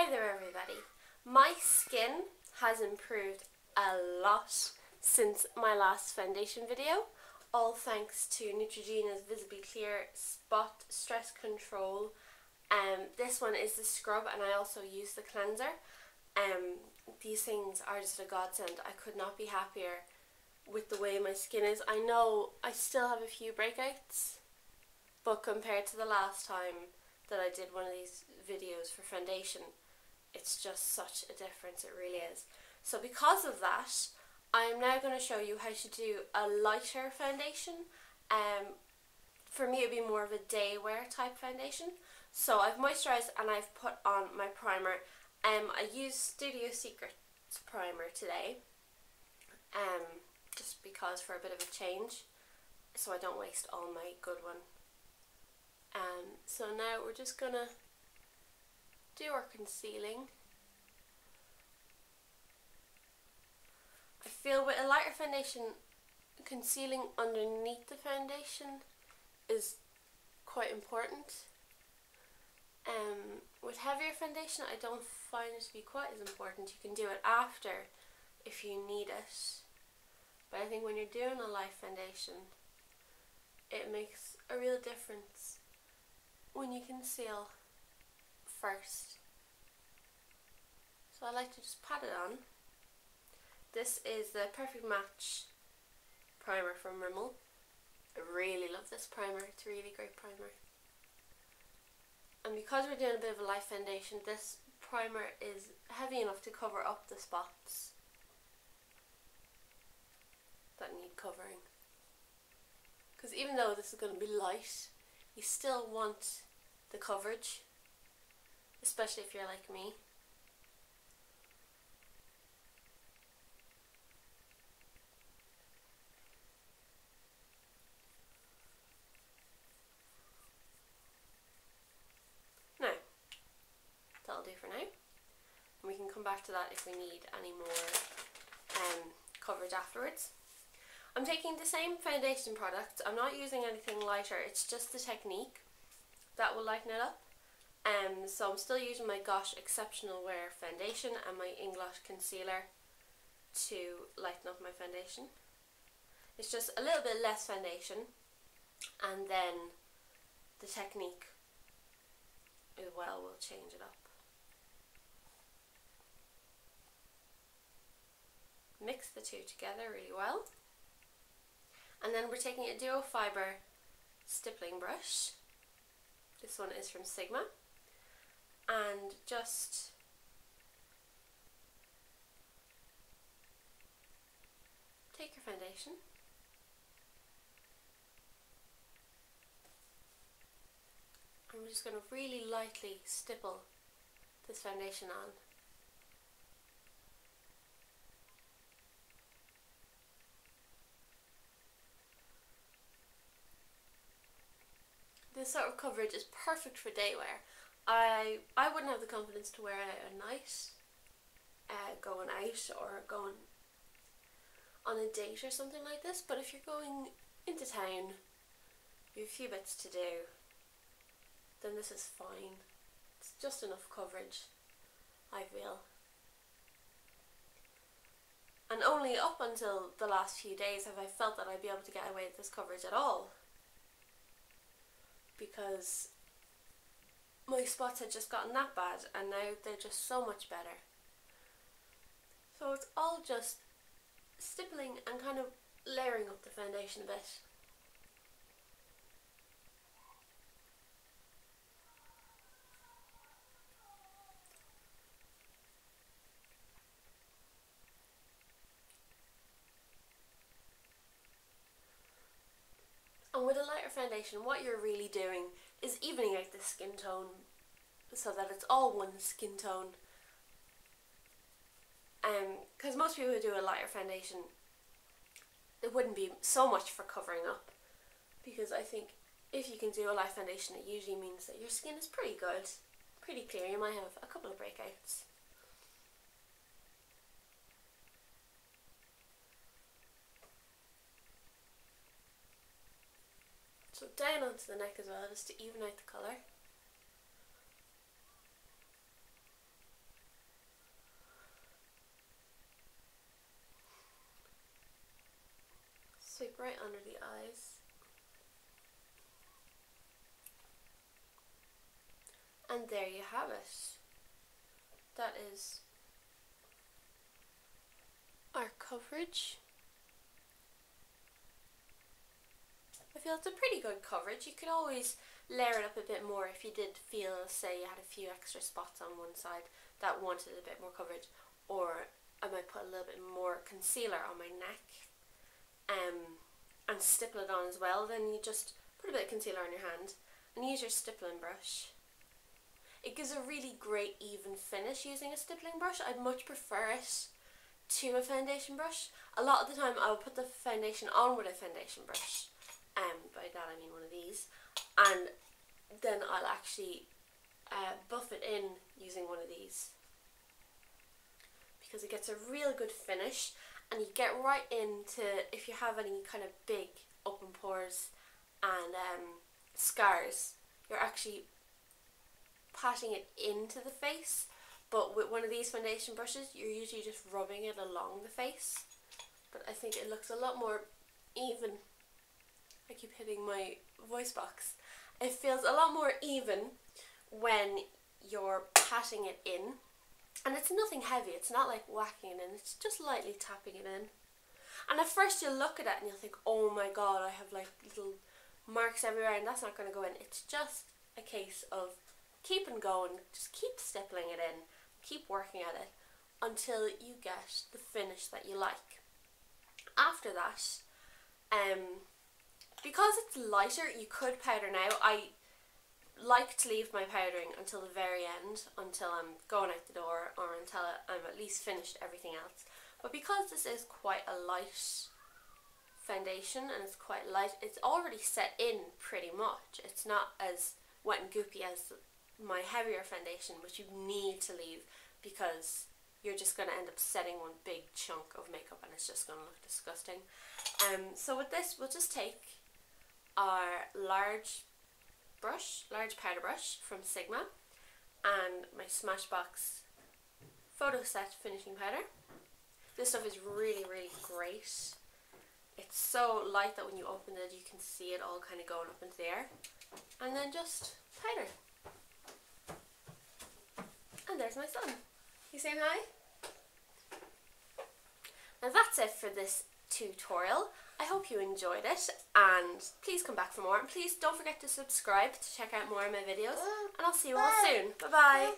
Hi there everybody. My skin has improved a lot since my last foundation video, all thanks to Neutrogena's Visibly Clear Spot Stress Control. This one is the scrub and I also use the cleanser. These things are just a godsend. I could not be happier with the way my skin is. I know I still have a few breakouts, but compared to the last time that I did one of these videos for foundation, it's just such a difference, it really is. So because of that, I'm now going to show you how to do a lighter foundation. For me it would be more of a day wear type foundation. So I've moisturised and I've put on my primer. I used Studio Secrets primer today, just because for a bit of a change, so I don't waste all my good one. So now we're just gonna do our concealing. I feel with a lighter foundation, concealing underneath the foundation is quite important. With heavier foundation I don't find it to be quite as important. You can do it after if you need it, but I think when you're doing a light foundation it makes a real difference when you conceal first. So I like to just pat it on. This is the Perfect Match primer from Rimmel. I really love this primer, it's a really great primer. And because we're doing a bit of a light foundation, this primer is heavy enough to cover up the spots that need covering. Because even though this is going to be light, you still want the coverage, especially if you're like me. Now, that'll do for now. And we can come back to that if we need any more coverage afterwards. I'm taking the same foundation product. I'm not using anything lighter, it's just the Technique that will lighten it up. So I'm still using my Gosh Exceptional Wear foundation and my Inglosh concealer to lighten up my foundation. It's just a little bit less foundation, and then the Technique as well will change it up. Mix the two together really well. And then we're taking a Duo Fiber stippling brush. This one is from Sigma. And just take your foundation and we're just going to really lightly stipple this foundation on. This sort of coverage is perfect for day wear. I wouldn't have the confidence to wear it at night, going out or going on a date or something like this, but if you're going into town, you have a few bits to do, then this is fine. It's just enough coverage, I feel. And only up until the last few days have I felt that I'd be able to get away with this coverage at all, because my spots had just gotten that bad and now they're just so much better. So it's all just stippling and kind of layering up the foundation a bit. And with a lighter foundation, what you're really doing is evening out the skin tone so that it's all one skin tone. Because most people who do a lighter foundation, it wouldn't be so much for covering up, because I think if you can do a light foundation it usually means that your skin is pretty good, pretty clear. You might have a couple of breakouts. So down onto the neck as well, just to even out the colour. right under the eyes. And there you have it. That is our coverage. I feel it's a pretty good coverage. You could always layer it up a bit more if you did feel, say, you had a few extra spots on one side that wanted a bit more coverage, or I might put a little bit more concealer on my neck and stipple it on as well. Then you just put a bit of concealer on your hand and use your stippling brush. It gives a really great even finish using a stippling brush. I'd much prefer it to a foundation brush. A lot of the time I'll put the foundation on with a foundation brush. By that I mean one of these. And then I'll actually buff it in using one of these, because it gets a real good finish and you get right into, if you have any kind of big open pores and scars, you're actually patting it into the face. But with one of these foundation brushes, you're usually just rubbing it along the face. But I think it looks a lot more even. I keep hitting my voice box. It feels a lot more even when you're patting it in. And it's nothing heavy, it's not like whacking it in, it's just lightly tapping it in. And at first you'll look at it and you'll think, oh my god, I have like little marks everywhere, and that's not going to go in. It's just a case of keeping going, just keep stippling it in, keep working at it until you get the finish that you like. After that, because it's lighter, you could powder now. I like to leave my powdering until the very end, until I'm going out the door or until I'm at least finished everything else. But because this is quite a light foundation and it's quite light, it's already set in pretty much. It's not as wet and goopy as my heavier foundation, which you need to leave because you're just going to end up setting one big chunk of makeup and it's just going to look disgusting. So with this, we'll just take our large powder brush from Sigma and my Smashbox Photo Set finishing powder. This stuff is really, really great. It's so light that when you open it you can see it all kind of going up into the air. And then just powder. And there's my son. You saying hi? Now that's it for this tutorial. I hope you enjoyed it, and please come back for more, and please don't forget to subscribe to check out more of my videos, and I'll see you all soon. Bye bye.